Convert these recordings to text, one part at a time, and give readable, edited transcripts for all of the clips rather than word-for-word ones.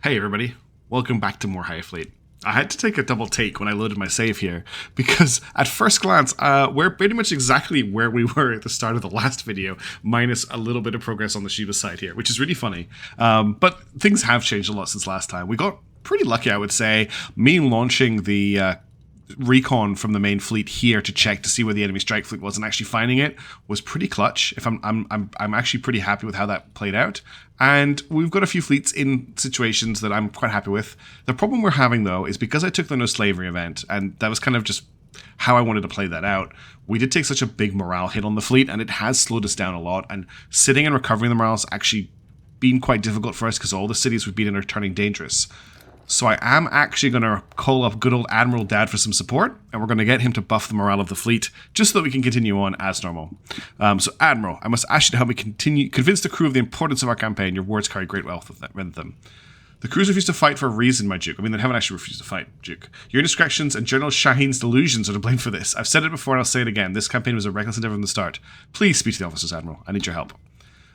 Hey everybody, welcome back to more Highfleet. I had to take a double take when I loaded my save here, because at first glance, we're pretty much exactly where we were at the start of the last video, minus a little bit of progress on the Shiva side here, which is really funny. But things have changed a lot since last time. We got pretty lucky, I would say. Me launching the Recon from the main fleet here to check to see where the enemy strike fleet was and actually finding it was pretty clutch. If I'm actually pretty happy with how that played out. And we've got a few fleets in situations that I'm quite happy with. The problem we're having though is because I took the no slavery event, and that was kind of just how I wanted to play that out. We did take such a big morale hit on the fleet, and it has slowed us down a lot. And sitting and recovering the morale has actually been quite difficult for us because all the cities we've been in are turning dangerous. So I am actually going to call up good old Admiral Dad for some support, and we're going to get him to buff the morale of the fleet, just so that we can continue on as normal. So Admiral, I must ask you to help me convince the crew of the importance of our campaign. Your words carry great wealth with them. The crews refuse to fight for a reason, my Duke. I mean, they haven't actually refused to fight, Duke. Your indiscretions and General Shaheen's delusions are to blame for this. I've said it before and I'll say it again. This campaign was a reckless endeavor from the start. Please speak to the officers, Admiral. I need your help.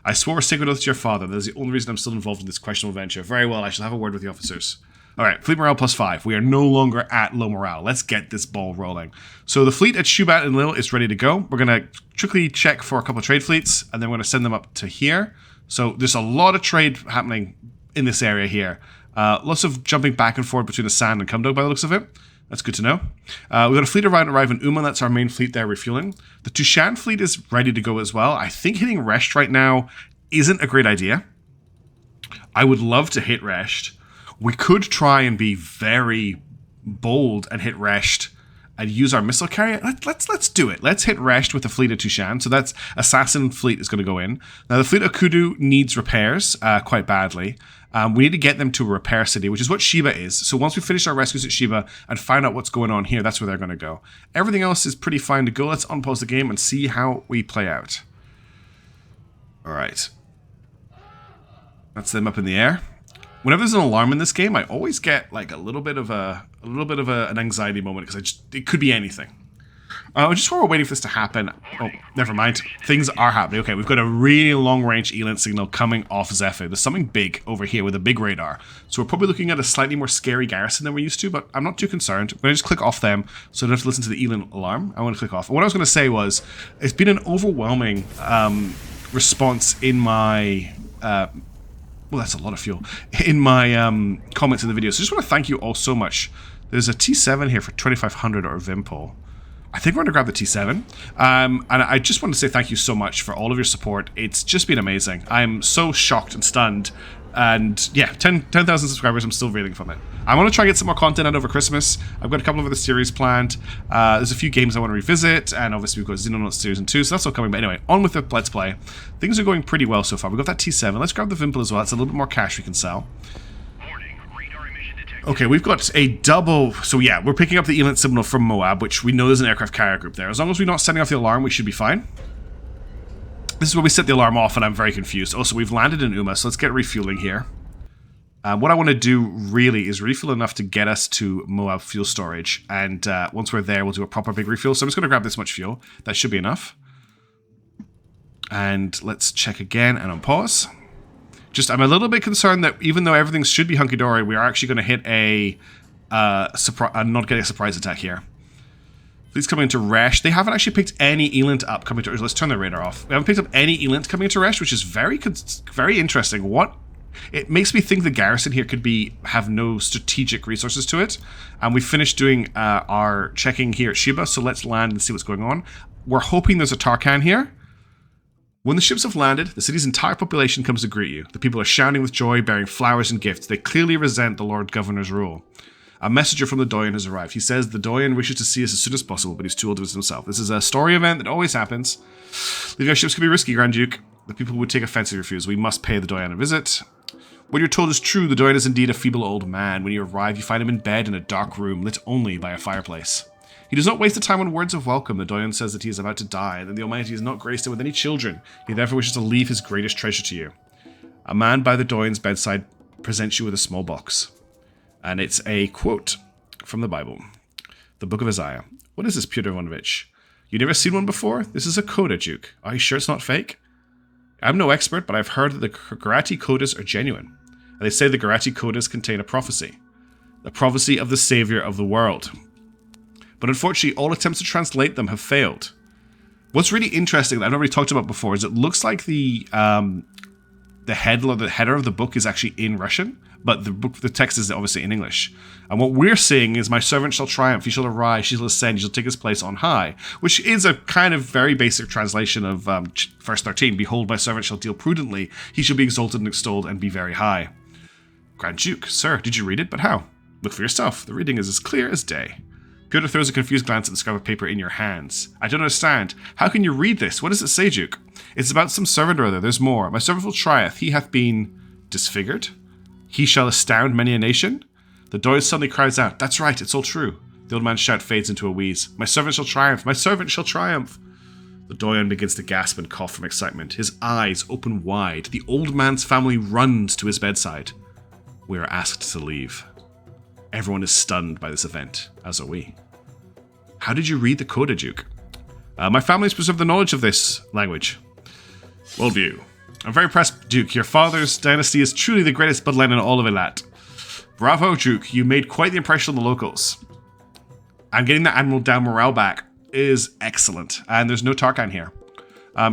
I swore a sacred oath to your father. That is the only reason I'm still involved in this questionable venture. Very well, I shall have a word with the officers. Alright, fleet morale +5. We are no longer at low morale. Let's get this ball rolling. So the fleet at Shubat and Lil is ready to go. We're going to quickly check for a couple of trade fleets, and then we're going to send them up to here. So there's a lot of trade happening in this area here. Lots of jumping back and forth between the Sand and Kumdog by the looks of it. That's good to know. We've got a fleet arrive in Uman. That's our main fleet there refueling. The Tushan fleet is ready to go as well. I think hitting Resht right now isn't a great idea. I would love to hit Resht. We could try and be very bold and hit Resht and use our missile carrier. Let's do it. Let's hit Resht with the fleet of Tushan. So that's Assassin fleet is going to go in. Now the fleet of Kudu needs repairs quite badly. We need to get them to a repair city, which is what Sheba is. So once we finish our rescues at Sheba and find out what's going on here, that's where they're going to go. Everything else is pretty fine to go. Let's unpause the game and see how we play out. All right. That's them up in the air. Whenever there's an alarm in this game, I always get like a little bit of an anxiety moment because it could be anything. Just while we're waiting for this to happen, oh, never mind. Things are happening. Okay, we've got a really long-range ELINT signal coming off Zephyr. There's something big over here with a big radar. So we're probably looking at a slightly more scary garrison than we're used to, but I'm not too concerned. I'm going to just click off them so I don't have to listen to the ELINT alarm. I want to click off. And what I was going to say was, it's been an overwhelming response in my... well, that's a lot of fuel. In my comments in the video. So I just want to thank you all so much. There's a T7 here for 2500 or a Vimpol. I think we're going to grab the T7. And I just want to say thank you so much for all of your support. It's just been amazing. I'm so shocked and stunned. And yeah, 10,000 subscribers, I'm still reeling from it. I want to try and get some more content out over Christmas. I've got a couple of other series planned. There's a few games I want to revisit, and obviously we've got Xenonauts Series 2, so that's all coming. But anyway, on with the Let's Play. Things are going pretty well so far. We've got that T7. Let's grab the Vimpel as well. That's a little bit more cash we can sell. Okay, we've got a double... So yeah, we're picking up the ELINT signal from Moab, which we know there's an aircraft carrier group there. As long as we're not setting off the alarm, we should be fine. This is where we set the alarm off, and I'm very confused. Also, we've landed in Uma, so let's get refueling here. What I want to do, really, is refuel enough to get us to Moab fuel storage. And once we're there, we'll do a proper big refuel. So I'm just going to grab this much fuel. That should be enough. And let's check again and unpause. I'm a little bit concerned that even though everything should be hunky-dory, we are actually going to hit a not getting a surprise attack here. Fleet's coming into Resh. They haven't actually picked any ELINT up coming to... Let's turn the radar off. We haven't picked up any ELINT coming into Resh, which is very interesting. It makes me think the garrison here could have no strategic resources to it. And we finished doing our checking here at Sheba, so let's land and see what's going on. We're hoping there's a Tarkan here. When the ships have landed, the city's entire population comes to greet you. The people are shouting with joy, bearing flowers and gifts. They clearly resent the Lord Governor's rule. A messenger from the Doyen has arrived. He says the Doyen wishes to see us as soon as possible, but he's too old to visit himself. This is a story event that always happens. Leaving our ships can be risky, Grand Duke. The people would take offense if you refuse. We must pay the Doyen a visit. What you're told is true. The Doyen is indeed a feeble old man. When you arrive, you find him in bed in a dark room, lit only by a fireplace. He does not waste the time on words of welcome. The Doyen says that he is about to die, and that the Almighty has not graced him with any children. He therefore wishes to leave his greatest treasure to you. A man by the Doyen's bedside presents you with a small box. And it's a quote from the Bible. The Book of Isaiah. What is this, Pyotr Ivanovich? You never seen one before? This is a coda, Duke. Are you sure it's not fake? I'm no expert, but I've heard that the Karate codas are genuine. And they say the Garati codes contain a prophecy. The prophecy of the savior of the world. But unfortunately, all attempts to translate them have failed. What's really interesting that I've not really talked about before is it looks like the header of the book is actually in Russian, but the text is obviously in English. And what we're seeing is my servant shall triumph, he shall arise, he shall ascend, he shall take his place on high, which is a kind of very basic translation of verse 13. Behold, my servant shall deal prudently, he shall be exalted and extolled and be very high. Grand Duke, sir, did you read it? But how? Look for yourself. The reading is as clear as day. Pyotr throws a confused glance at the scrap of paper in your hands. I don't understand. How can you read this? What does it say, Duke? It's about some servant or other. There's more. My servant will triumph. He hath been disfigured. He shall astound many a nation. The Doyen suddenly cries out, that's right, it's all true. The old man's shout fades into a wheeze. My servant shall triumph. My servant shall triumph. The Doyen begins to gasp and cough from excitement. His eyes open wide. The old man's family runs to his bedside. We are asked to leave. Everyone is stunned by this event, as are we. How did you read the Coda, Duke? My family has preserved the knowledge of this language. Worldview. I'm very impressed, Duke. Your father's dynasty is truly the greatest bloodline in all of Elat. Bravo, Duke. You made quite the impression on the locals. And getting the Admiral down morale back is excellent. And there's no Tarkan here.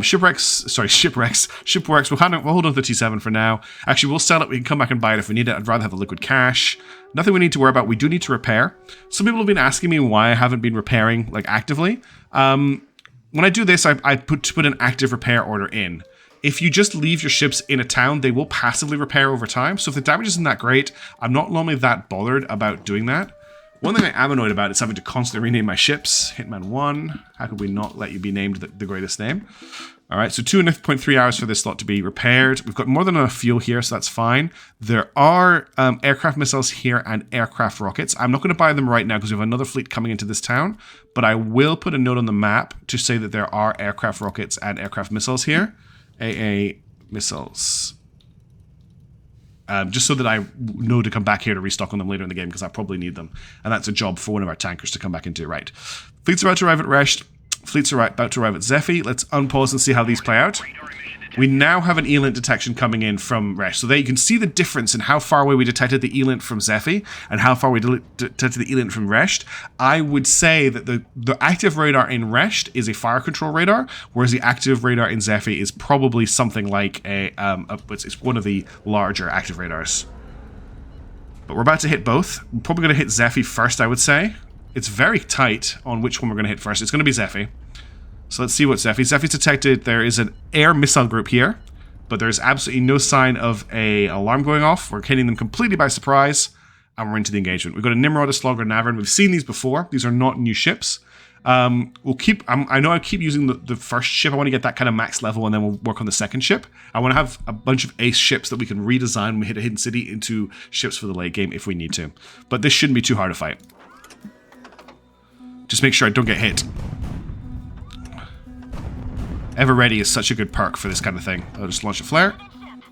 Shipwrecks. We'll hold on to the T7 for now. Actually, we'll sell it. We can come back and buy it if we need it. I'd rather have the liquid cash. Nothing we need to worry about. We do need to repair. Some people have been asking me why I haven't been repairing, like, actively. When I do this, I put an active repair order in. If you just leave your ships in a town, they will passively repair over time. So if the damage isn't that great, I'm not normally that bothered about doing that. One thing I am annoyed about is having to constantly rename my ships. Hitman 1. How could we not let you be named the greatest name? Alright, so 2.3 hours for this slot to be repaired. We've got more than enough fuel here, so that's fine. There are aircraft missiles here and aircraft rockets. I'm not going to buy them right now because we have another fleet coming into this town. But I will put a note on the map to say that there are aircraft rockets and aircraft missiles here. AA missiles. Just so that I know to come back here to restock on them later in the game, because I probably need them. And that's a job for one of our tankers to come back into. Right. Fleets about to arrive at Resht. Fleets are about to arrive at Zephi. Let's unpause and see how these play out. We now have an ELINT detection coming in from Resht. So there you can see the difference in how far away we detected the ELINT from Zephi and how far we detected the ELINT from Resht. I would say that the active radar in Resht is a fire control radar, whereas the active radar in Zephi is probably something like it's one of the larger active radars. But we're about to hit both. We're probably going to hit Zephi first, I would say. It's very tight on which one we're going to hit first. It's going to be Zephi. So let's see what Zephi's detected. There is an air missile group here, but there's absolutely no sign of an alarm going off. We're hitting them completely by surprise, and we're into the engagement. We've got a Nimrod, a Slogger, and Navern. We've seen these before. These are not new ships. We'll keep. I know I keep using the first ship. I want to get that kind of max level, and then we'll work on the second ship. I want to have a bunch of ace ships that we can redesign when we hit a hidden city into ships for the late game if we need to. But this shouldn't be too hard to fight. Just make sure I don't get hit. Ever Ready is such a good perk for this kind of thing. I'll just launch a flare.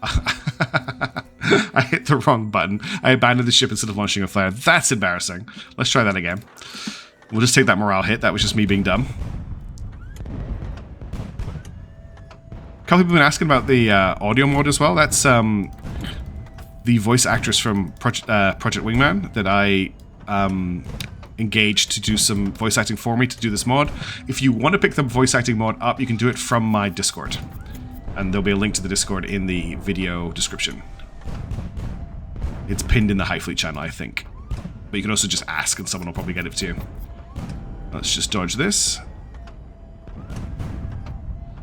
I hit the wrong button. I abandoned the ship instead of launching a flare. That's embarrassing. Let's try that again. We'll just take that morale hit. That was just me being dumb. A couple people have been asking about the audio mode as well. That's the voice actress from Project Wingman that I engaged to do some voice acting for me to do this mod. If you want to pick the voice acting mod up, you can do it from my Discord. And there'll be a link to the Discord in the video description. It's pinned in the Highfleet channel, I think. But you can also just ask and someone will probably get it to you. Let's just dodge this.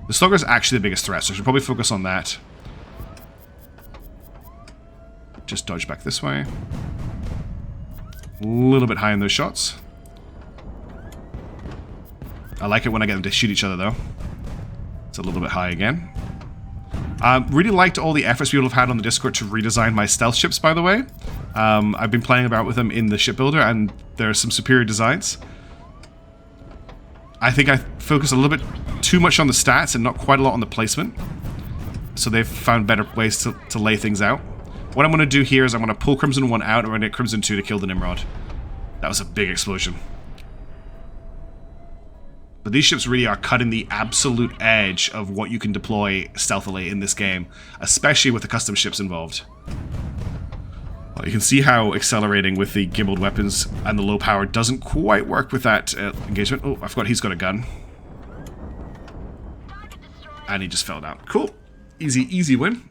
The Slugger is actually the biggest threat, so I should probably focus on that. Just dodge back this way. A little bit high in those shots. I like it when I get them to shoot each other, though. It's a little bit high again. Really liked all the efforts people have had on the Discord to redesign my stealth ships, by the way. I've been playing about with them in the shipbuilder, and there are some superior designs. I think I focus a little bit too much on the stats and not quite a lot on the placement. So they've found better ways to lay things out. What I'm going to do here is I'm going to pull Crimson 1 out and we're going to get Crimson 2 to kill the Nimrod. That was a big explosion. But these ships really are cutting the absolute edge of what you can deploy stealthily in this game, especially with the custom ships involved. Well, you can see how accelerating with the gimbaled weapons and the low power doesn't quite work with that engagement. Oh, I forgot he's got a gun. And he just fell down. Cool. Easy, easy win.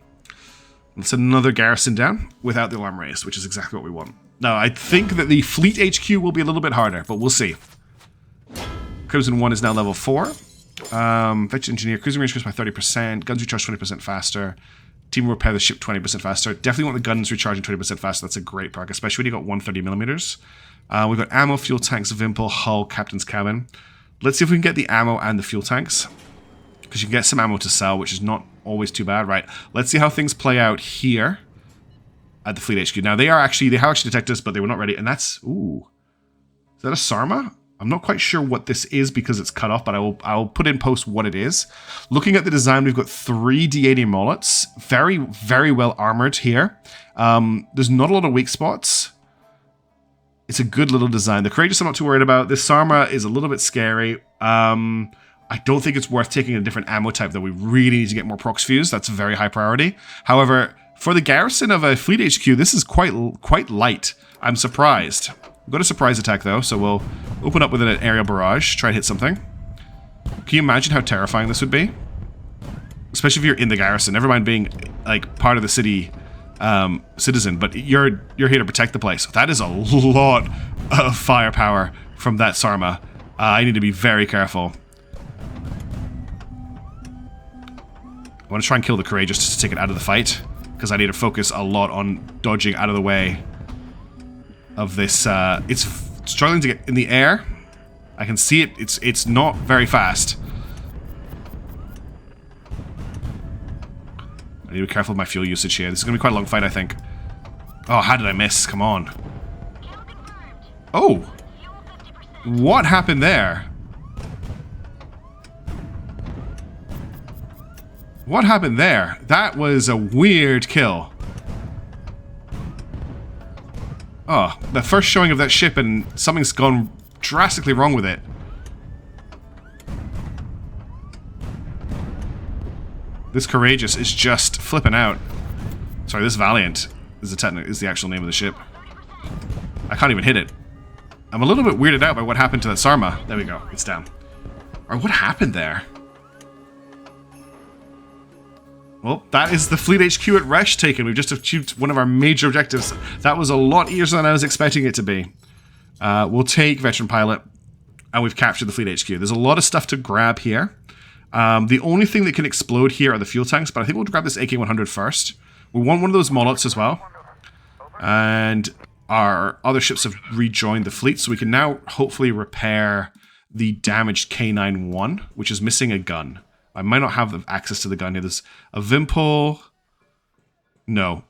Let's send another garrison down without the alarm raised, which is exactly what we want. Now, I think that the fleet HQ will be a little bit harder, but we'll see. Crimson 1 is now level 4. Fetch Engineer, cruising range goes by 30%, guns recharge 20% faster, team will repair the ship 20% faster. Definitely want the guns recharging 20% faster, that's a great perk, especially when you got 130mm. We've got ammo, fuel tanks, Vimple, hull, captain's cabin. Let's see if we can get the ammo and the fuel tanks, because you can get some ammo to sell, which is not always too bad. Right, let's see how things play out here at the fleet HQ. Now, they have actually detected us, but they were not ready, and that's, ooh. Is that a Sarma? I'm not quite sure what this is because it's cut off, but I'll put in post what it is. Looking at the design, we've got 3 D80 mullets. Very, very well armored here. There's not a lot of weak spots. It's a good little design. The Courageous I'm not too worried about. This Sarma is a little bit scary. I don't think it's worth taking a different ammo type, though. We really need to get more prox fuse. That's a very high priority. However, for the garrison of a fleet HQ, this is quite light. I'm surprised. We've got a surprise attack, though, so we'll open up with an aerial barrage, try to hit something. Can you imagine how terrifying this would be? Especially if you're in the garrison. Never mind being, like, part of the city citizen, but you're here to protect the place. That is a lot of firepower from that Sarma. I need to be very careful. I want to try and kill the Courageous just to take it out of the fight, because I need to focus a lot on dodging out of the way of this. It's struggling to get in the air. I can see it. It's not very fast. I need to be careful with my fuel usage here. This is going to be quite a long fight, I think. Oh, how did I miss? Come on. Oh! What happened there? What happened there? That was a weird kill. Oh, the first showing of that ship and something's gone drastically wrong with it. This Courageous is just flipping out. Sorry, this Valiant is the actual name of the ship. I can't even hit it. I'm a little bit weirded out by what happened to that Sarma. There we go, it's down. Or what happened there? Well, that is the Fleet HQ at Resh taken. We've just achieved one of our major objectives. That was a lot easier than I was expecting it to be. We'll take Veteran Pilot, and we've captured the Fleet HQ. There's a lot of stuff to grab here. The only thing that can explode here are the fuel tanks, but I think we'll grab this AK-100 first. We want one of those mullets as well. And our other ships have rejoined the fleet, so we can now hopefully repair the damaged K-91, which is missing a gun. I might not have access to the gun here. There's a Vimple. No.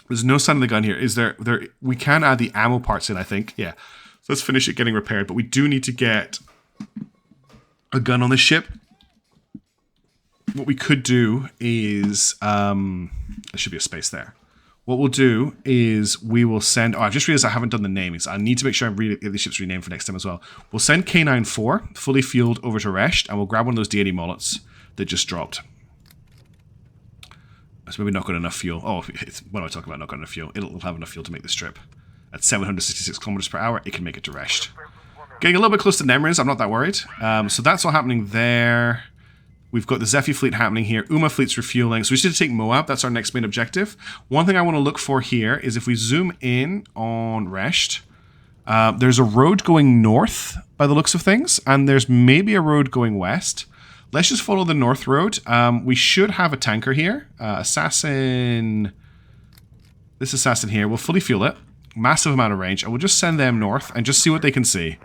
There's no sign of the gun here. Is there? We can add the ammo parts in, I think. Yeah. So let's finish it getting repaired. But we do need to get a gun on this ship. What we could do is... there should be a space there. What we'll do is we will send... Oh, I've just realized I haven't done the namings. I need to make sure I get the ships renamed for next time as well. We'll send K94, fully fueled, over to Resht, and we'll grab one of those D80 mullets that just dropped. That's maybe not got enough fuel. Oh, what am I talking about? Not got enough fuel. It'll have enough fuel to make this trip. At 766 kilometers per hour, it can make it to Resht. Getting a little bit close to Nemriz, I'm not that worried. So that's all happening there. We've got the Zephyr fleet happening here. Uma fleet's refueling. So we just need to take Moab. That's our next main objective. One thing I want to look for here is if we zoom in on Resht, there's a road going north by the looks of things, and there's maybe a road going west. Let's just follow the north road. We should have a tanker here. Assassin... This Assassin here. We'll fully fuel it. Massive amount of range. And we'll just send them north and just see what they can see.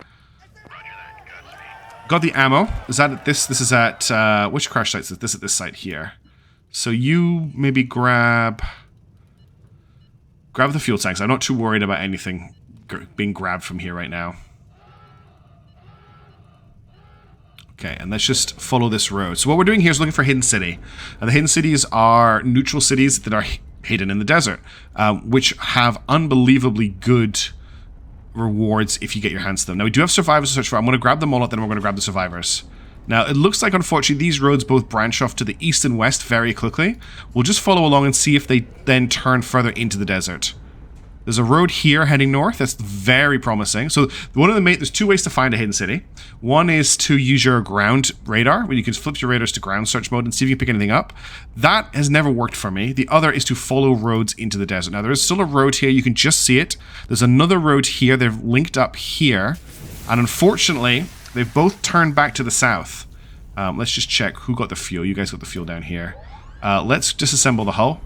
Got the ammo. Is that at this? This is at, which crash site is this? At this site here. So you maybe grab the fuel tanks. I'm not too worried about anything being grabbed from here right now. Okay, and let's just follow this road. So what we're doing here is looking for hidden city. And the hidden cities are neutral cities that are hidden in the desert, which have unbelievably good rewards if you get your hands to them. Now we do have survivors to search for. I'm going to grab the mullet, then we're going to grab the survivors. Now it looks like unfortunately these roads both branch off to the east and west very quickly. We'll just follow along and see if they then turn further into the desert. There's a road here heading north. That's very promising. So there's two ways to find a hidden city. One is to use your ground radar, where you can flip your radars to ground search mode and see if you can pick anything up. That has never worked for me. The other is to follow roads into the desert. Now, there is still a road here. You can just see it. There's another road here. They've linked up here. And unfortunately, they've both turned back to the south. Let's just check who got the fuel. You guys got the fuel down here. Let's disassemble the hull.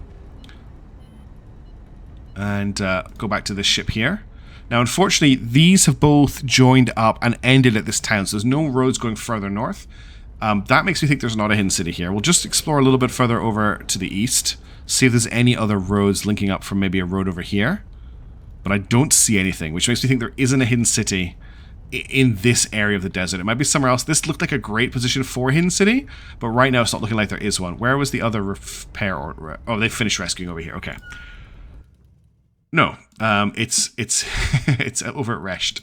And go back to this ship here. Now, unfortunately, these have both joined up and ended at this town, so there's no roads going further north. That makes me think there's not a hidden city here. We'll just explore a little bit further over to the east, see if there's any other roads linking up from maybe a road over here. But I don't see anything, which makes me think there isn't a hidden city in this area of the desert. It might be somewhere else. This looked like a great position for a hidden city, but right now it's not looking like there is one. Where was the other repair order? Oh, they finished rescuing over here. Okay. No, it's it's over at Resht.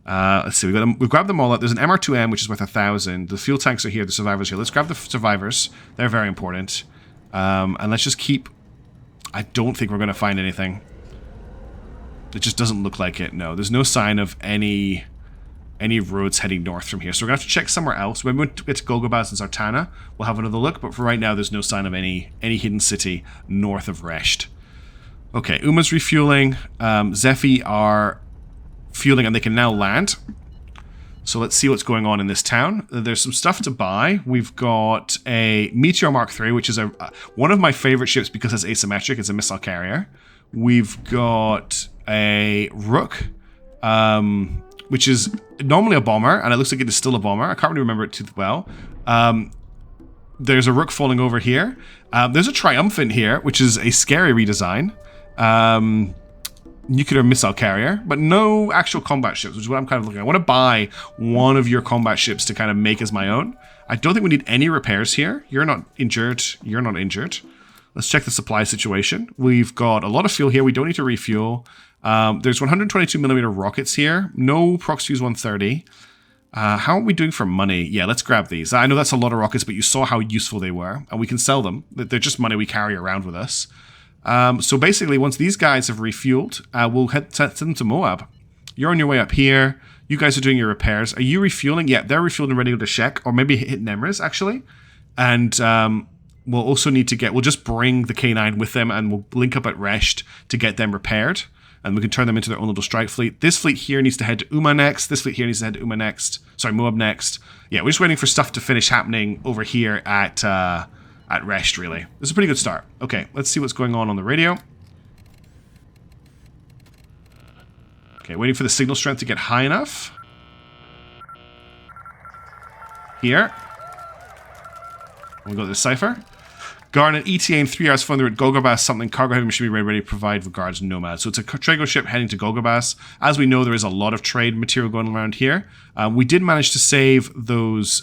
Let's see, we've grabbed them all up. There's an MR2M, which is worth 1,000. The fuel tanks are here, the survivors are here. Let's grab the survivors. They're very important. And let's just keep... I don't think we're going to find anything. It just doesn't look like it, no. There's no sign of any roads heading north from here. So we're going to have to check somewhere else. When we get to Goab Bas and Zartana, we'll have another look. But for right now, there's no sign of any hidden city north of Resht. Okay, Uma's refueling. Zephi are fueling and they can now land. So let's see what's going on in this town. There's some stuff to buy. We've got a Meteor Mark III, which is one of my favorite ships because it's asymmetric. It's a missile carrier. We've got a Rook, which is normally a bomber, and it looks like it is still a bomber. I can't really remember it too well. There's a Rook falling over here. There's a Triumphant here, which is a scary redesign. Nuclear missile carrier, but no actual combat ships, which is what I'm kind of looking at. I want to buy one of your combat ships to kind of make as my own. I don't think we need any repairs here. You're not injured. You're not injured. Let's check the supply situation. We've got a lot of fuel here. We don't need to refuel. There's 122mm rockets here. No Prox Fuse 130. How are we doing for money? Yeah, let's grab these. I know that's a lot of rockets, but you saw how useful they were, and we can sell them. They're just money we carry around with us. So basically, once these guys have refueled, we'll send them to Moab. You're on your way up here. You guys are doing your repairs. Are you refueling? Yeah, they're refueling and ready to go to Shek, or maybe hit Nemriz, actually. And we'll also need to we'll just bring the K9 with them, and we'll link up at Resht to get them repaired. And we can turn them into their own little strike fleet. This fleet here needs to head to Uma next. This fleet here needs to head to Moab next. Yeah, we're just waiting for stuff to finish happening over here at Resht, really. This is a pretty good start. Okay, let's see what's going on the radio. Okay, waiting for the signal strength to get high enough. Here. We got the cipher. Garnet ETA in 3 hours further at Goab Bas, something cargo heavy should be ready to provide regards Nomad. So it's a trade ship heading to Goab Bas. As we know, there is a lot of trade material going around here. We did manage to save those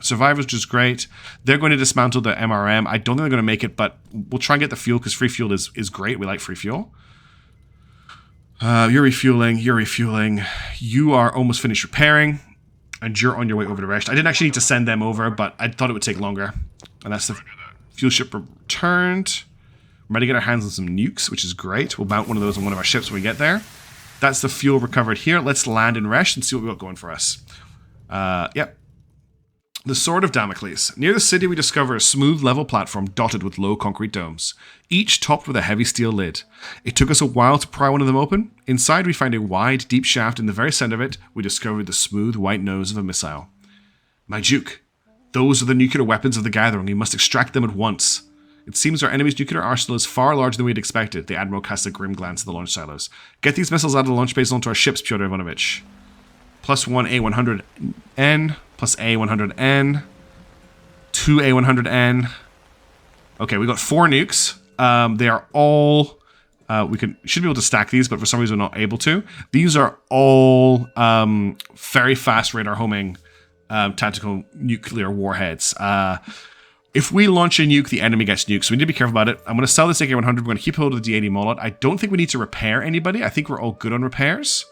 survivors, which is great. They're going to dismantle the MRM. I don't think they're going to make it, but we'll try and get the fuel because free fuel is great. We like free fuel. You're refueling. You are almost finished repairing. And you're on your way over to Resht. I didn't actually need to send them over, but I thought it would take longer. And that's the fuel ship returned. We're ready to get our hands on some nukes, which is great. We'll mount one of those on one of our ships when we get there. That's the fuel recovered here. Let's land in Resht and see what we got going for us. Yep. The Sword of Damocles. Near the city, we discover a smooth, level platform dotted with low concrete domes, each topped with a heavy steel lid. It took us a while to pry one of them open. Inside, we find a wide, deep shaft. In the very center of it, we discovered the smooth, white nose of a missile. My Duke, those are the nuclear weapons of the Gathering. We must extract them at once. It seems our enemy's nuclear arsenal is far larger than we had expected. The Admiral casts a grim glance at the launch silos. Get these missiles out of the launch base onto our ships, Pyotr Ivanovich. +1 A100N, plus A100N, 2 A100N. Okay, we got 4 nukes. They are all... should be able to stack these, but for some reason we're not able to. These are all very fast radar homing tactical nuclear warheads. If we launch a nuke, the enemy gets nuked, so we need to be careful about it. I'm going to sell this AK-100. We're going to keep hold of the D80 Molot. I don't think we need to repair anybody. I think we're all good on repairs.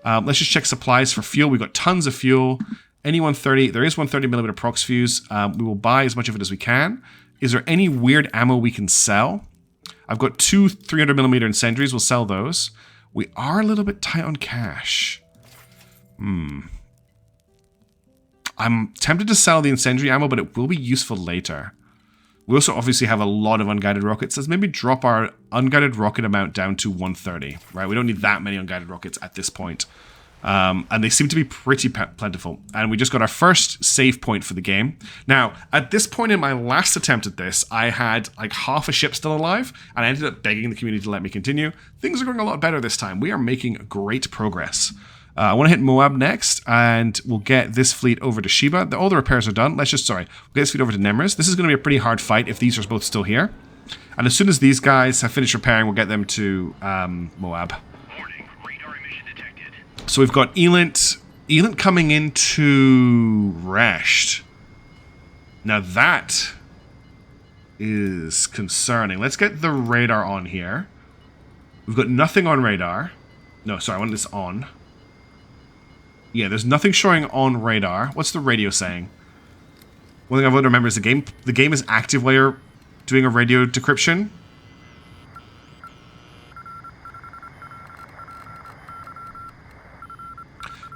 Let's just check supplies for fuel. We've got tons of fuel. Any 130. There is 130mm prox fuse. We will buy as much of it as we can. Is there any weird ammo we can sell? I've got 2 300mm incendiaries. We'll sell those. We are a little bit tight on cash. I'm tempted to sell the incendiary ammo, but it will be useful later. We also obviously have a lot of unguided rockets. Let's maybe drop our unguided rocket amount down to 130, right? We don't need that many unguided rockets at this point. And they seem to be pretty plentiful. And we just got our first save point for the game. Now, at this point in my last attempt at this, I had like half a ship still alive, and I ended up begging the community to let me continue. Things are going a lot better this time. We are making great progress. I want to hit Moab next, and we'll get this fleet over to Sheba. All the repairs are done. We'll get this fleet over to Nemrus. This is going to be a pretty hard fight if these are both still here. And as soon as these guys have finished repairing, we'll get them to Moab. So we've got Elint coming into Resht. Now that is concerning. Let's get the radar on here. We've got nothing on radar. No, sorry, I want this on. Yeah, there's nothing showing on radar. What's the radio saying? One thing I've got to remember is the game is active while you're doing a radio decryption.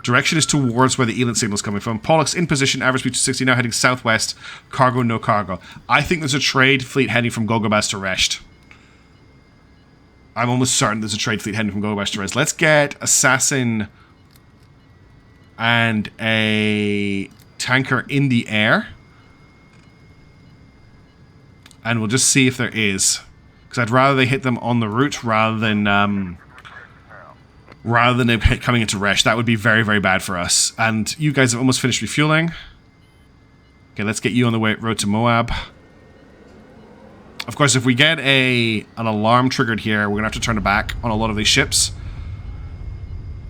Direction is towards where the Elint signal is coming from. Pollux in position, average speed 260, now heading southwest. Cargo, no cargo. I think there's a trade fleet heading from Goab Bas to Resht. I'm almost certain there's a trade fleet heading from Goab Bas to Resht. Let's get Assassin and a tanker in the air. And we'll just see if there is. Because I'd rather they hit them on the route rather than them coming into Resht. That would be very, very bad for us. And you guys have almost finished refueling. Okay, let's get you on the road to Moab. Of course, if we get an alarm triggered here, we're going to have to turn it back on a lot of these ships.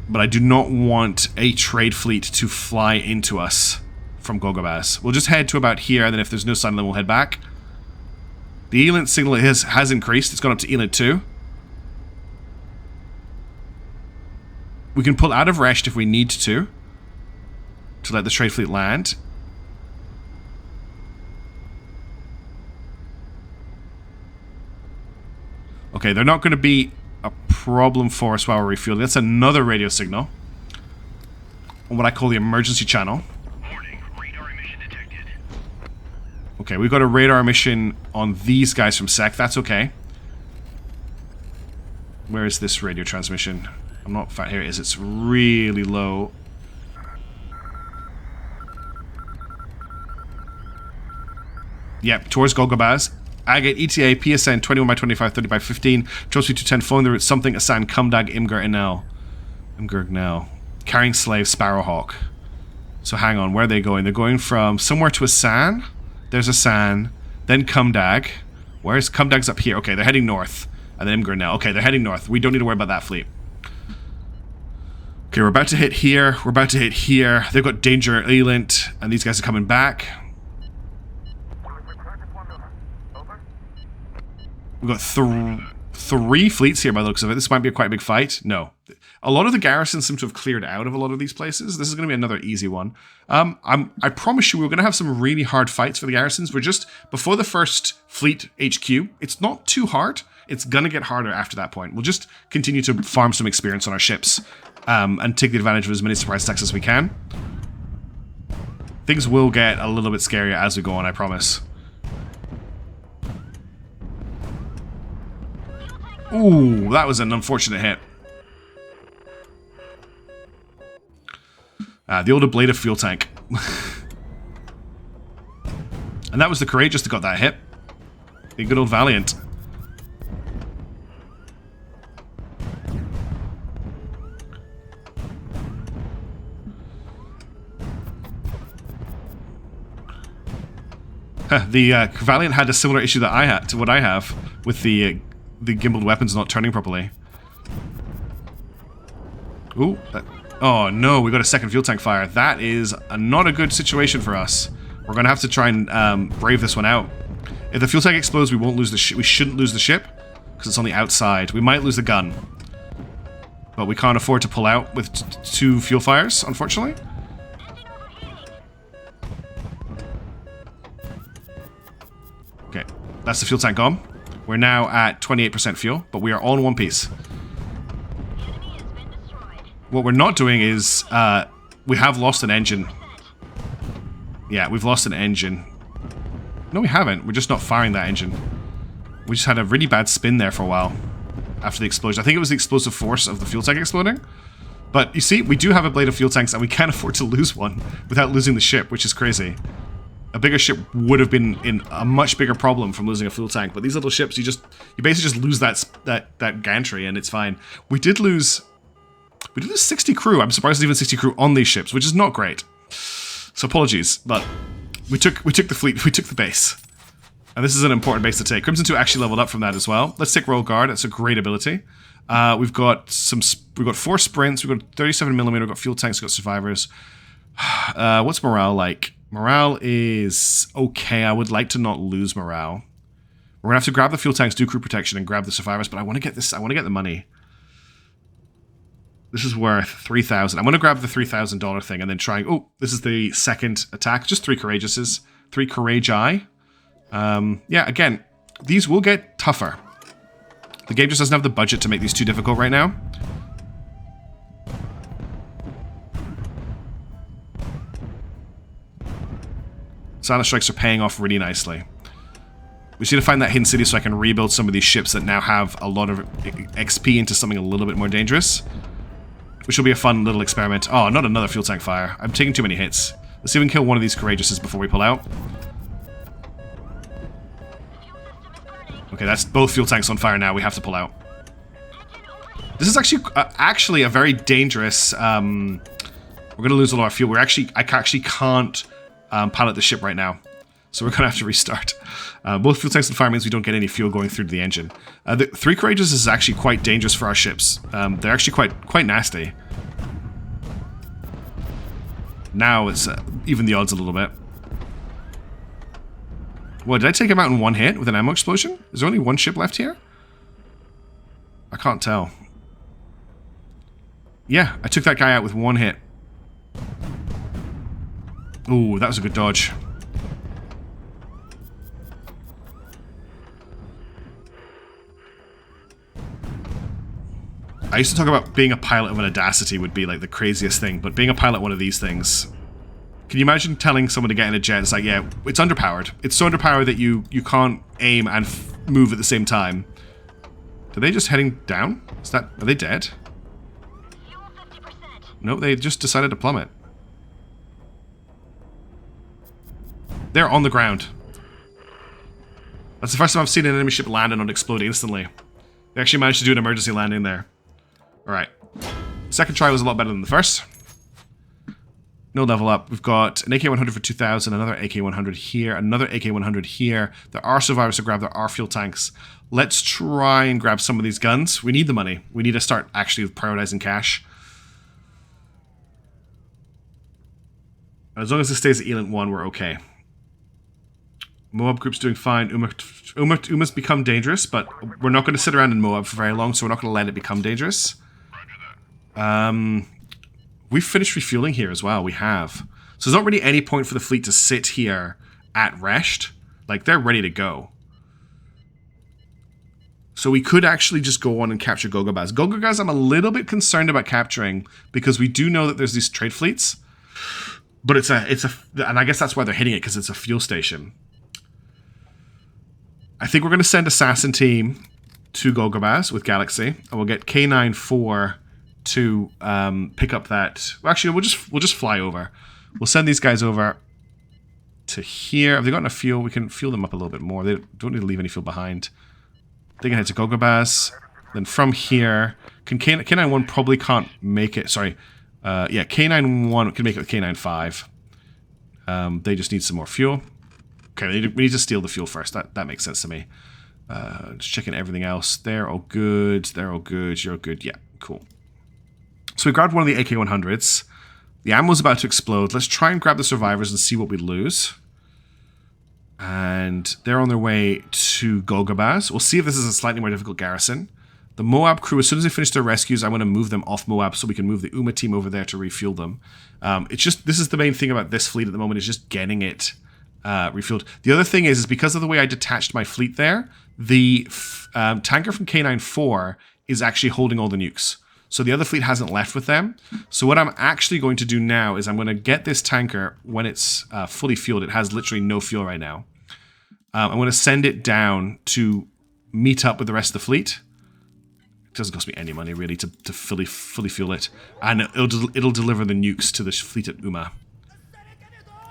But I do not want a trade fleet to fly into us from Goab Bas. We'll just head to about here, and then if there's no sign, then we'll head back. The Elint signal has increased. It's gone up to Elint 2. We can pull out of Resht if we need to let the trade fleet land. Okay, they're not going to be a problem for us while we're refueling. That's another radio signal on what I call the emergency channel. Warning, radar emission detected. Okay, we've got a radar emission on these guys from SEC. That's okay. Where is this radio transmission? I'm not fat. Here it is. It's really low. Yep, towards Goab Bas. Agate, ETA, PSN, 21 by 25, 30 by 15. Drop speed 210, following the route, something, Asan, Kumdag, Imgur, Inel. Imgur, Inel. Carrying slave, Sparrowhawk. So hang on, where are they going? They're going from somewhere to Asan. There's Asan. Then Kumdag. Where's Kumdag's up here? Okay, they're heading north. And then Imgur now. Okay, they're heading north. We don't need to worry about that fleet. Okay, we're about to hit here. We're about to hit here. They've got Danger, Elint, and these guys are coming back. We've got three fleets here by the looks of it. This might be quite a big fight. No. A lot of the garrisons seem to have cleared out of a lot of these places. This is going to be another easy one. I promise you we're going to have some really hard fights for the garrisons. We're just before the first fleet HQ. It's not too hard. It's going to get harder after that point. We'll just continue to farm some experience on our ships and take the advantage of as many surprise attacks as we can. Things will get a little bit scarier as we go on, I promise. Ooh, that was an unfortunate hit. The old ablative fuel tank. And that was the Courageous that got that hit. The good old Valiant. The Valiant had a similar issue that I had to what I have with the gimbaled weapons not turning properly. Ooh. Oh no, we got a second fuel tank fire. That is not a good situation for us. We're going to have to try and brave this one out. If the fuel tank explodes, we won't lose the ship. We shouldn't lose the ship because it's on the outside. We might lose the gun. But we can't afford to pull out with two fuel fires, unfortunately. Okay, that's the fuel tank gone. We're now at 28% fuel, but we are all in one piece. What we're not doing is, we have lost an engine. Yeah, we've lost an engine. No, we haven't. We're just not firing that engine. We just had a really bad spin there for a while after the explosion. I think it was the explosive force of the fuel tank exploding. But you see, we do have a blade of fuel tanks, and we can't afford to lose one without losing the ship, which is crazy. A bigger ship would have been in a much bigger problem from losing a fuel tank, but these little ships, you basically just lose that gantry, and it's fine. We did lose 60 crew. I'm surprised there's even 60 crew on these ships, which is not great. So apologies, but we took the fleet, we took the base. And this is an important base to take. Crimson 2 actually leveled up from that as well. Let's take Royal Guard. That's a great ability. We've got 4 sprints. We've got 37mm. We've got fuel tanks. We've got survivors. What's morale like? Morale is okay. I would like to not lose morale. We're gonna have to grab the fuel tanks, do crew protection, and grab the survivors. But I want to get this. I want to get the money. This is worth 3,000. I'm gonna grab the $3,000 thing and then try. Oh, this is the second attack. Just 3 courageouses. 3 courage-I. Yeah, again, these will get tougher. The game just doesn't have the budget to make these too difficult right now. Silent strikes are paying off really nicely. We just need to find that hidden city so I can rebuild some of these ships that now have a lot of XP into something a little bit more dangerous. Which will be a fun little experiment. Oh, not another fuel tank fire. I'm taking too many hits. Let's see if we can kill one of these courageouses before we pull out. Okay, that's both fuel tanks on fire now. We have to pull out. This is actually a very dangerous... we're going to lose a lot of fuel. I actually can't pilot the ship right now. So we're going to have to restart. Both fuel tanks on fire means we don't get any fuel going through to the engine. The 3 courageous is actually quite dangerous for our ships. They're actually quite nasty. Now it's even the odds a little bit. What, did I take him out in one hit with an ammo explosion? Is there only one ship left here? I can't tell. Yeah, I took that guy out with one hit. Ooh, that was a good dodge. I used to talk about being a pilot of an Audacity would be like the craziest thing, but being a pilot of one of these things... Can you imagine telling someone to get in a jet? It's like, yeah, it's underpowered. It's so underpowered that you can't aim and move at the same time. Are they just heading down? Are they dead? No, they just decided to plummet. They're on the ground. That's the first time I've seen an enemy ship land and not explode instantly. They actually managed to do an emergency landing there. Alright. Second try was a lot better than the first. No level up. We've got an AK-100 for 2,000, another AK-100 here, another AK-100 here. There are survivors to grab, there are fuel tanks. Let's try and grab some of these guns. We need the money. We need to start actually prioritizing cash. As long as it stays at Elent 1, we're okay. Moab group's doing fine. Uma's become dangerous, but we're not going to sit around in Moab for very long, so we're not going to let it become dangerous. We've finished refueling here as well. We have. So there's not really any point for the fleet to sit here at rest. Like, they're ready to go. So we could actually just go on and capture Goab Bas. Goab Bas I'm a little bit concerned about capturing because we do know that there's these trade fleets. But and I guess that's why they're hitting it, because it's a fuel station. I think we're going to send Assassin Team to Goab Bas with Galaxy, and we'll get K94 to pick up that. Well, actually, we'll just fly over. We'll send these guys over to here. Have they got enough fuel? We can fuel them up a little bit more. They don't need to leave any fuel behind. They can head to Goab Bas. Then from here, K91 probably can't make it. Sorry, yeah, K91 can make it with K95. They just need some more fuel. Okay, we need to steal the fuel first. That makes sense to me. Just checking everything else. They're all good. They're all good. You're good. Yeah, cool. So we grabbed one of the AK-100s. The ammo's about to explode. Let's try and grab the survivors and see what we lose. And they're on their way to Goab Bas. We'll see if this is a slightly more difficult garrison. The Moab crew, as soon as they finish their rescues, I'm going to move them off Moab so we can move the Uma team over there to refuel them. It's just, this is the main thing about this fleet at the moment, is just getting it refueled. The other thing is because of the way I detached my fleet there, the tanker from K94 is actually holding all the nukes. So the other fleet hasn't left with them. So what I'm actually going to do now is I'm going to get this tanker when it's fully fueled. It has literally no fuel right now. I'm going to send it down to meet up with the rest of the fleet. It doesn't cost me any money really to fully fuel it, and it'll deliver the nukes to the fleet at Uma.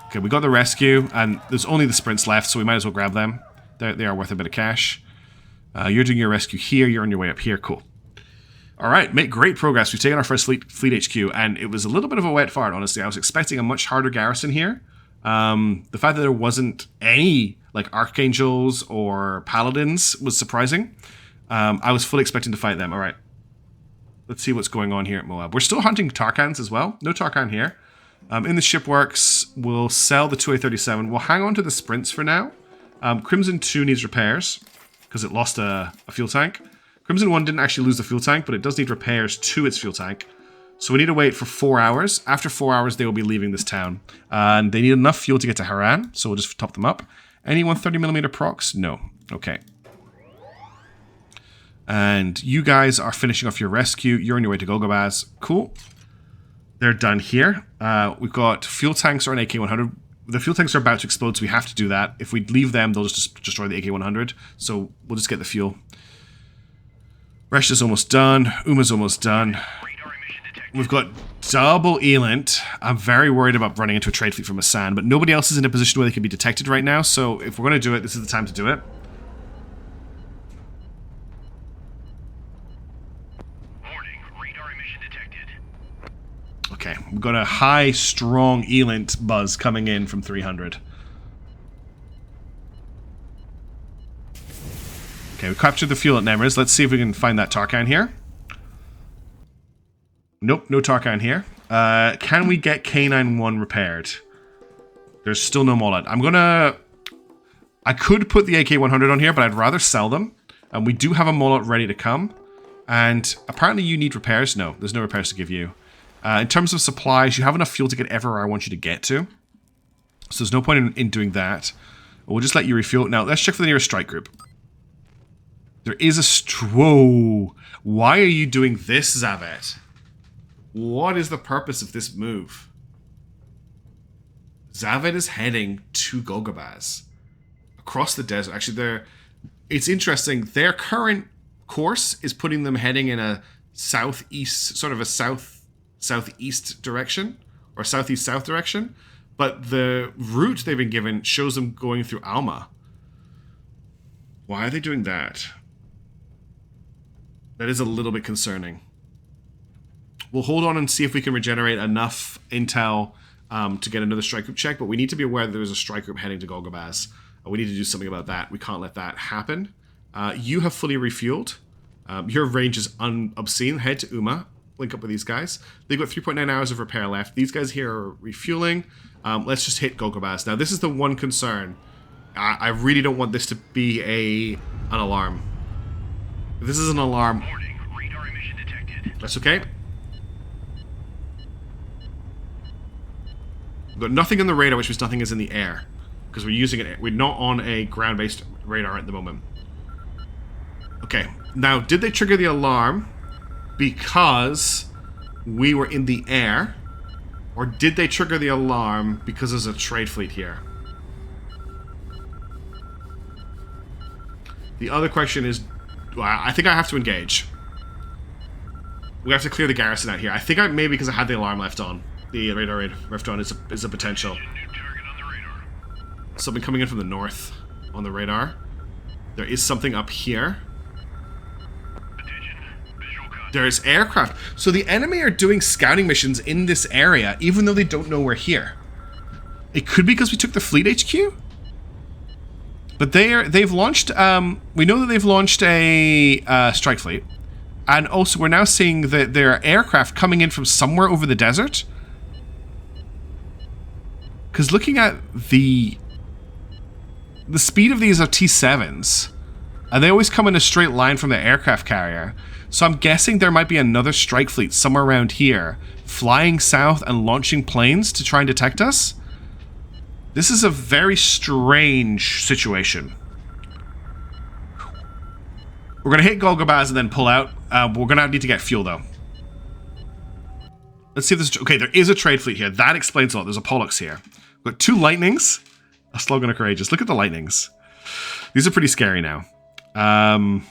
Okay, we got the rescue, and there's only the sprints left, so we might as well grab them. They are worth a bit of cash. You're doing your rescue here. You're on your way up here. Cool. All right, make great progress. We've taken our first fleet HQ, and it was a little bit of a wet fart, honestly. I was expecting a much harder garrison here. The fact that there wasn't any like archangels or paladins was surprising. I was fully expecting to fight them. All right, let's see what's going on here at Moab. We're still hunting Tarkans as well. No Tarkan here. In the shipworks, we'll sell the 2A37. We'll hang on to the sprints for now. Crimson 2 needs repairs because it lost a fuel tank. Crimson 1 didn't actually lose the fuel tank, but it does need repairs to its fuel tank. So we need to wait for 4 hours. After 4 hours, they will be leaving this town. And they need enough fuel to get to Haran, so we'll just top them up. Any 130mm procs? No. Okay. And you guys are finishing off your rescue. You're on your way to Goab Bas. Cool. They're done here. We've got fuel tanks or an AK-100. The fuel tanks are about to explode, so we have to do that. If we leave them, they'll just destroy the AK-100. So we'll just get the fuel. Reshta's almost done. Uma's almost done. We've got double Elent. I'm very worried about running into a trade fleet from Asan, but nobody else is in a position where they can be detected right now, so if we're going to do it, this is the time to do it. Warning, radar emission detected. Okay, we've got a high, strong Elent buzz coming in from 300. Okay, we captured the fuel at Nemrez. Let's see if we can find that Tarkan here. Nope, no Tarkan here. Can we get K91 repaired? There's still no mullet. I could put the AK-100 on here, but I'd rather sell them. And we do have a mullet ready to come. And apparently you need repairs. No, there's no repairs to give you. In terms of supplies, you have enough fuel to get everywhere I want you to get to. So there's no point in doing that. We'll just let you refuel. Now, let's check for the nearest strike group. There is a... Whoa! Why are you doing this, Zavet? What is the purpose of this move? Zavet is heading to Goab Bas. Across the desert. Actually, it's interesting. Their current course is putting them heading in a southeast, sort of a southeast direction. Or southeast-south direction. But the route they've been given shows them going through Alma. Why are they doing that? That is a little bit concerning. We'll hold on and see if we can regenerate enough intel to get another strike group check, but we need to be aware that there's a strike group heading to Goab Bas. We need to do something about that. We can't let that happen. You have fully refueled. Your range is obscene. Head to Uma. Link up with these guys. They've got 3.9 hours of repair left. These guys here are refueling. Let's just hit Goab Bas. Now, this is the one concern. I really don't want this to be an alarm. This is an alarm. Warning, radar emission detected. That's okay. We've got nothing in the radar, which means nothing is in the air. Because we're using it. We're not on a ground-based radar at the moment. Okay. Now, did they trigger the alarm because we were in the air? Or did they trigger the alarm because there's a trade fleet here? The other question is, I think I have to engage. We have to clear the garrison out here. I think maybe because I had the alarm left on. The radar left on is a potential. New target on the radar. Something coming in from the north on the radar. There is something up here. Attention, visual contact. There's aircraft. So the enemy are doing scouting missions in this area, even though they don't know we're here. It could be because we took the fleet HQ? But they've launched, we know that they've launched a strike fleet. And also we're now seeing that there are aircraft coming in from somewhere over the desert. Because looking at the speed of these are T7s. And they always come in a straight line from the aircraft carrier. So I'm guessing there might be another strike fleet somewhere around here, flying south and launching planes to try and detect us. This is a very strange situation. We're going to hit Goab Bas and then pull out. We're going to need to get fuel, though. Let's see if there's... Okay, there is a trade fleet here. That explains a lot. There's a Pollux here. We've got 2 lightnings. A slug and a courageous. Look at the lightnings. These are pretty scary now. Well,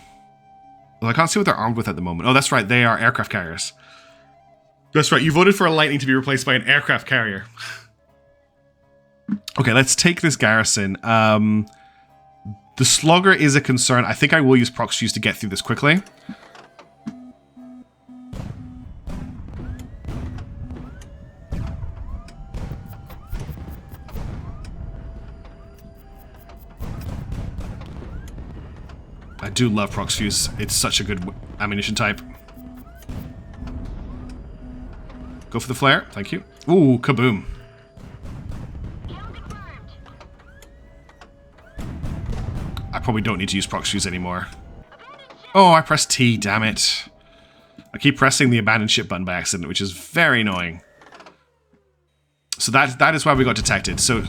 I can't see what they're armed with at the moment. Oh, that's right. They are aircraft carriers. That's right. You voted for a lightning to be replaced by an aircraft carrier. Okay, let's take this garrison. The slugger is a concern. I think I will use prox fuse to get through this quickly. I do love prox fuse. It's such a good ammunition type. Go for the flare. Thank you. Ooh, kaboom. I probably don't need to use prox fuse anymore. Oh, I pressed T, damn it. I keep pressing the abandoned ship button by accident, which is very annoying. So that is why we got detected. So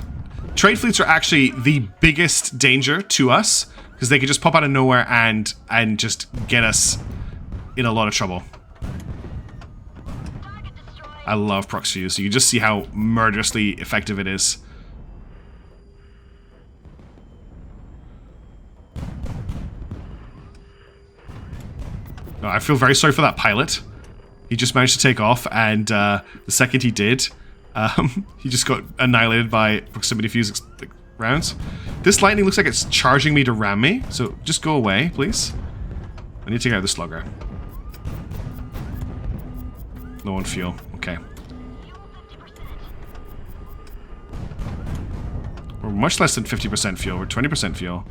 trade fleets are actually the biggest danger to us, because they could just pop out of nowhere and just get us in a lot of trouble. I love prox fuse. So you just see how murderously effective it is. Oh, I feel very sorry for that pilot. He just managed to take off, and the second he did, he just got annihilated by proximity fuse rounds. This lightning looks like it's charging me to ram me, so just go away, please. I need to take out the slugger. Low on fuel. Okay. We're much less than 50% fuel. We're 20% fuel.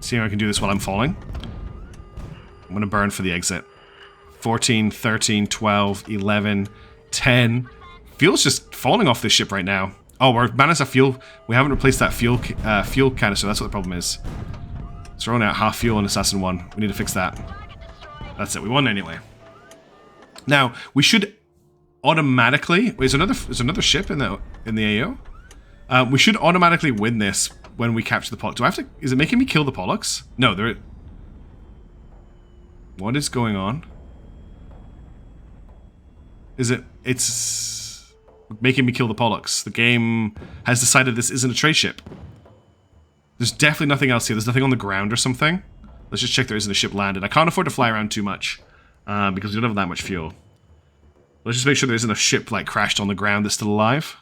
See how I can do this while I'm falling. I'm going to burn for the exit. 14, 13, 12, 11, 10. Fuel's just falling off this ship right now. Oh, we're managed to fuel. We haven't replaced that fuel canister. That's what the problem is. It's throwing out half fuel in Assassin 1. We need to fix that. That's it. We won anyway. Now, we should automatically... Wait, is another ship in the AO? We should automatically win this when we capture the Pollux. Do I have to... Is it making me kill the Pollux? No, there... What is going on? Is it... It's... making me kill the Pollux. The game has decided this isn't a trade ship. There's definitely nothing else here. There's nothing on the ground or something. Let's just check there isn't a ship landed. I can't afford to fly around too much. Because we don't have that much fuel. Let's just make sure there isn't a ship, like, crashed on the ground that's still alive.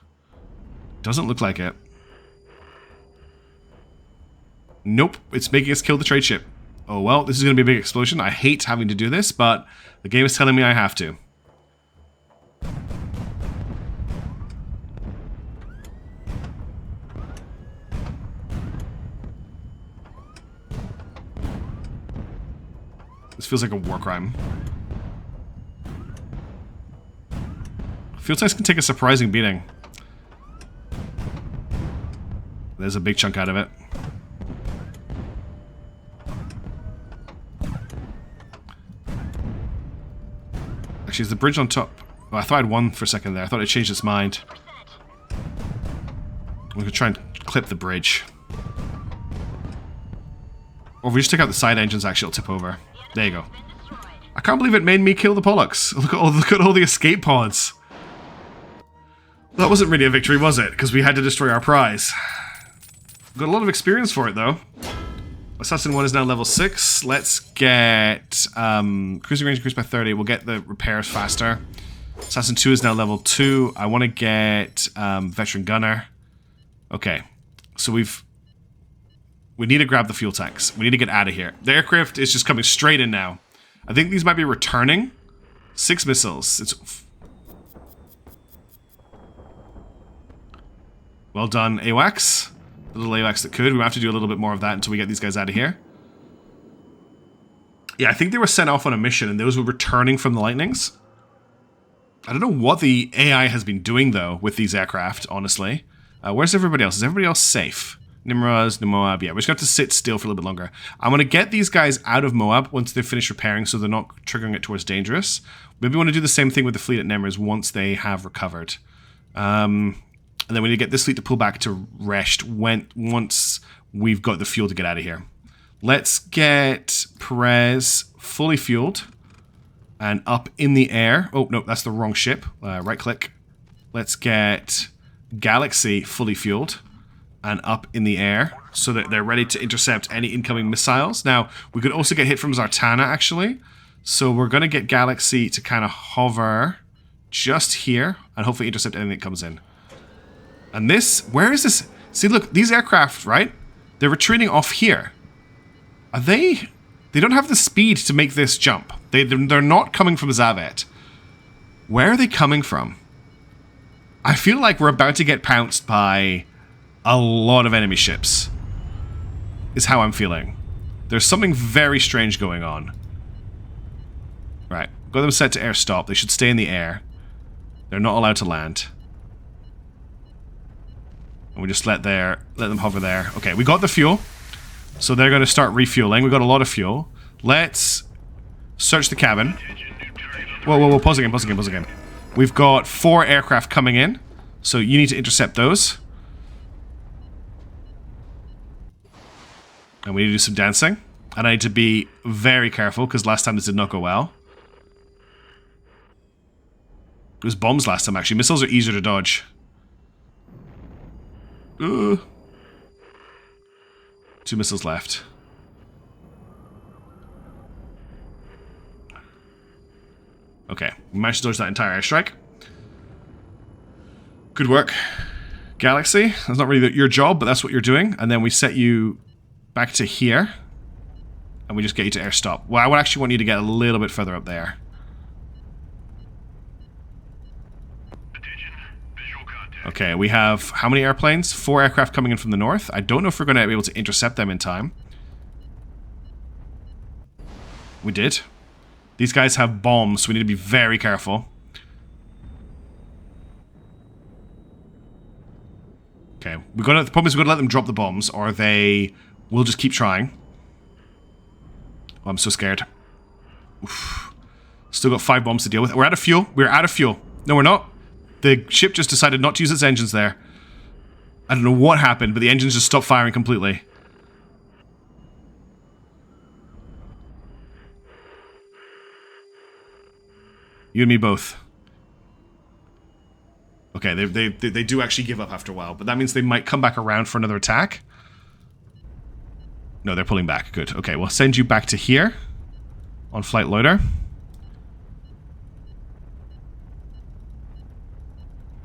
Doesn't look like it. Nope, it's making us kill the trade ship. Oh well, this is going to be a big explosion. I hate having to do this, but the game is telling me I have to. This feels like a war crime. Fuel tanks can take a surprising beating. There's a big chunk out of it. Actually, is the bridge on top? Oh, I thought I had one for a second there. I thought it changed its mind. We could try and clip the bridge. Or if we just take out the side engines, actually, it'll tip over. There you go. I can't believe it made me kill the Pollux. Look at all the escape pods. That wasn't really a victory, was it? Because we had to destroy our prize. Got a lot of experience for it, though. Assassin 1 is now level 6. Let's get cruising range increased by 30. We'll get the repairs faster. Assassin 2 is now level 2. I want to get veteran gunner. Okay, so we need to grab the fuel tanks. We need to get out of here. The aircraft is just coming straight in now. I think these might be returning. 6 missiles. It's well done, AWACS. The little AWACS that could. We have to do a little bit more of that until we get these guys out of here. Yeah, I think they were sent off on a mission, and those were returning from the Lightnings. I don't know what the AI has been doing, though, with these aircraft, honestly. Where's everybody else? Is everybody else safe? Nimraz, Moab, yeah, we're just going to have to sit still for a little bit longer. I'm going to get these guys out of Moab once they've finished repairing so they're not triggering it towards dangerous. Maybe we want to do the same thing with the fleet at Nemruz once they have recovered. And then we need to get this fleet to pull back to Resht once we've got the fuel to get out of here. Let's get Perez fully fueled and up in the air. Oh, no, that's the wrong ship. Right click. Let's get Galaxy fully fueled and up in the air so that they're ready to intercept any incoming missiles. Now, we could also get hit from Zartana, actually. So we're going to get Galaxy to kind of hover just here and hopefully intercept anything that comes in. And this, where is this? See, look, these aircraft, right? They're retreating off here. Are they... They don't have the speed to make this jump. They're not coming from Zavet. Where are they coming from? I feel like we're about to get pounced by a lot of enemy ships. Is how I'm feeling. There's something very strange going on. Right. Got them set to air stop. They should stay in the air. They're not allowed to land. And we just let them hover there. Okay, we got the fuel. So they're going to start refueling. We've got a lot of fuel. Let's search the cabin. Whoa, whoa, whoa. Pause again, pause again, pause again. We've got 4 aircraft coming in. So you need to intercept those. And we need to do some dancing. And I need to be very careful because last time this did not go well. It was bombs last time, actually. Missiles are easier to dodge. Ugh. 2 missiles left. Okay, we managed to dodge that entire airstrike. Good work. Galaxy, that's not really your job, but that's what you're doing. And then we set you back to here. And we just get you to air stop. Well, I would actually want you to get a little bit further up there. Attention, visual contact. Okay, we have how many airplanes? 4 aircraft coming in from the north. I don't know if we're going to be able to intercept them in time. We did. These guys have bombs, so we need to be very careful. Okay, the problem is we've got to let them drop the bombs, or they will just keep trying. Oh, I'm so scared. Oof. Still got 5 bombs to deal with. We're out of fuel. We're out of fuel. No, we're not. The ship just decided not to use its engines there. I don't know what happened, but the engines just stopped firing completely. You and me both. Okay, they do actually give up after a while, but that means they might come back around for another attack. No, they're pulling back. Good. Okay, we'll send you back to here on flight loader.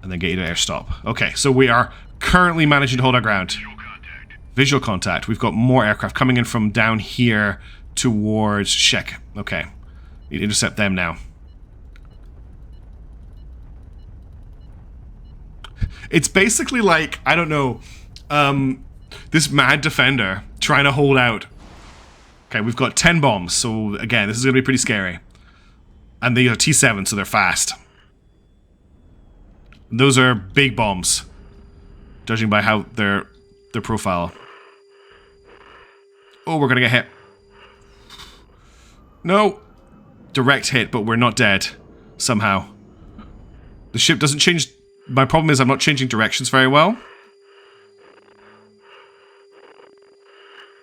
And then get you to air stop. Okay, so we are currently managing to hold our ground. Visual contact. Visual contact. We've got more aircraft coming in from down here towards Shek. Okay. Need to intercept them now. It's basically like, I don't know, this mad defender trying to hold out. Okay, we've got 10 bombs, so again, this is going to be pretty scary. And these are T7, so they're fast. Those are big bombs, judging by how their profile. Oh, we're going to get hit. No. Direct hit, but we're not dead, somehow. The ship doesn't change... My problem is I'm not changing directions very well.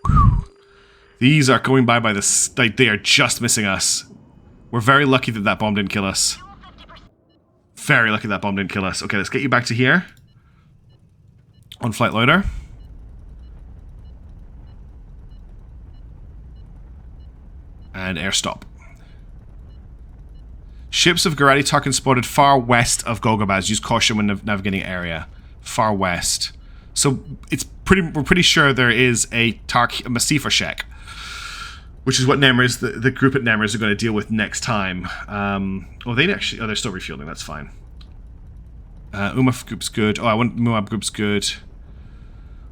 Whew. These are going by this... Like, they are just missing us. We're very lucky that bomb didn't kill us. Very lucky that bomb didn't kill us. Okay, let's get you back to here. On flight loader. And air stop. Ships of Garati Tarkin spotted far west of Goab Bas. Use caution when navigating area. Far west. So it's we're pretty sure there is a Masifa Shek, which is what Nemers, the group at Nemers, are going to deal with next time. They're still refueling. That's fine. Umaf group's good. Oh, I want Moab group's good.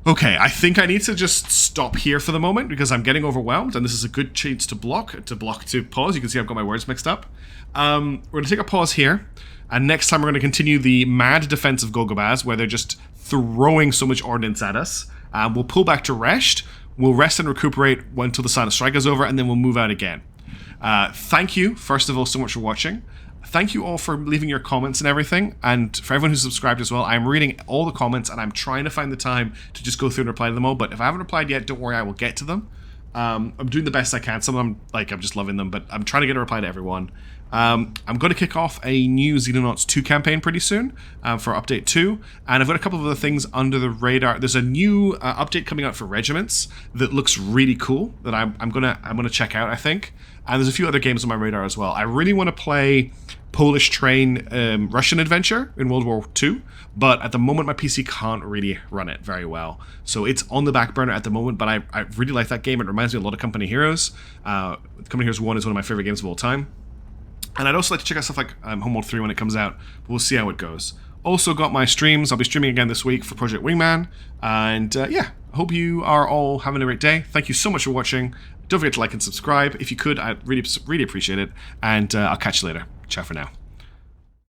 Okay, I think I need to just stop here for the moment because I'm getting overwhelmed, and this is a good chance to pause. You can see I've got my words mixed up. We're going to take a pause here, and next time we're going to continue the mad defense of Goab Bas, where they're just throwing so much ordnance at us. We'll pull back to Resht. We'll rest and recuperate until the Silent Strike is over, and then we'll move out again. Thank you, first of all, so much for watching. thank you all for leaving your comments and everything, and for everyone who's subscribed as well. I'm reading all the comments, and I'm trying to find the time to just go through and reply to them all, but if I haven't replied yet, don't worry, I will get to them. I'm doing the best I can. Some of them, like, I'm just loving them, but I'm trying to get a reply to everyone. I'm going to kick off a new Xenonauts 2 campaign pretty soon for Update 2, and I've got a couple of other things under the radar. There's a new update coming out for regiments that looks really cool that I'm gonna check out, I think. And there's a few other games on my radar as well. I really want to play Polish Train Russian Adventure in World War II, but at the moment my PC can't really run it very well. So it's on the back burner at the moment, but I really like that game. It reminds me a lot of Company Heroes. Company Heroes 1 is one of my favorite games of all time. And I'd also like to check out stuff like Homeworld 3 when it comes out. We'll see how it goes. Also got my streams. I'll be streaming again this week for Project Wingman. And yeah, hope you are all having a great day. Thank you so much for watching. Don't forget to like and subscribe. If you could, I'd really appreciate it. And I'll catch you later. Ciao for now.